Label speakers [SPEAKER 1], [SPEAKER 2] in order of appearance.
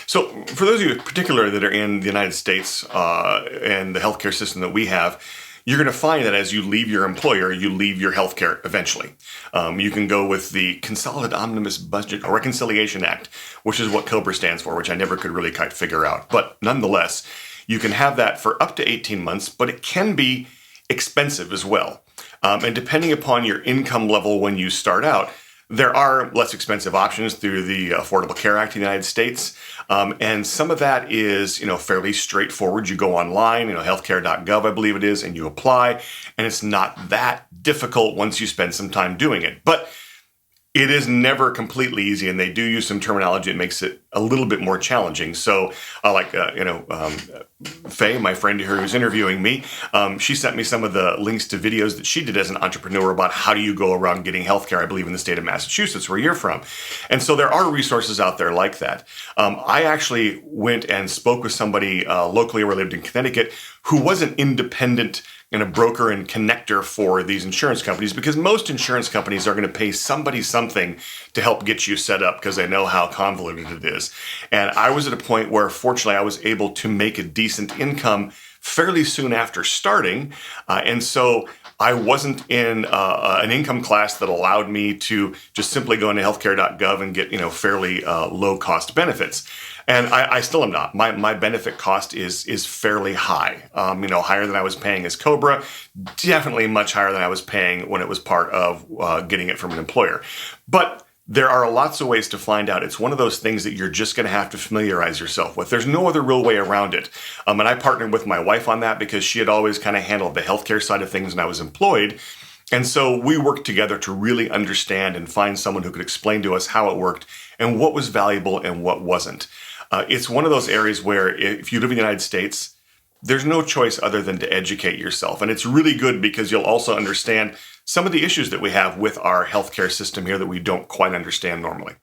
[SPEAKER 1] So, for those of you in particular that are in the United States and the healthcare system that we have, you're going to find that as you leave your employer, you leave your healthcare eventually. You can go with the Consolidated Omnibus Budget or Reconciliation Act, which is what COBRA stands for, which I never could really quite figure out. But nonetheless, you can have that for up to 18 months, but it can be expensive as well. And depending upon your income level when you start out, there are less expensive options through the Affordable Care Act in the United States. And some of that is, fairly straightforward. You go online, healthcare.gov, I believe it is, and you apply. And it's not that difficult once you spend some time doing it. But it is never completely easy, and they do use some terminology that makes it a little bit more challenging. So, Faye, my friend here who's interviewing me, she sent me some of the links to videos that she did as an entrepreneur about how do you go around getting healthcare, I believe in the state of Massachusetts, where you're from. And so there are resources out there like that. I actually went and spoke with somebody locally where I lived in Connecticut who was an independent and a broker and connector for these insurance companies, because most insurance companies are going to pay somebody something to help get you set up because they know how convoluted it is. And I was at a point where, fortunately, I was able to make a decent income fairly soon after starting. And so I wasn't in an income class that allowed me to just simply go into healthcare.gov and get, fairly low cost benefits. And I still am not. My benefit cost is fairly high, higher than I was paying as COBRA, definitely much higher than I was paying when it was part of getting it from an employer. But there are lots of ways to find out. It's one of those things that you're just going to have to familiarize yourself with. There's no other real way around it. And I partnered with my wife on that because she had always kind of handled the healthcare side of things when I was employed. And so we worked together to really understand and find someone who could explain to us how it worked and what was valuable and what wasn't. It's one of those areas where if you live in the United States, there's no choice other than to educate yourself. And it's really good because you'll also understand some of the issues that we have with our healthcare system here that we don't quite understand normally.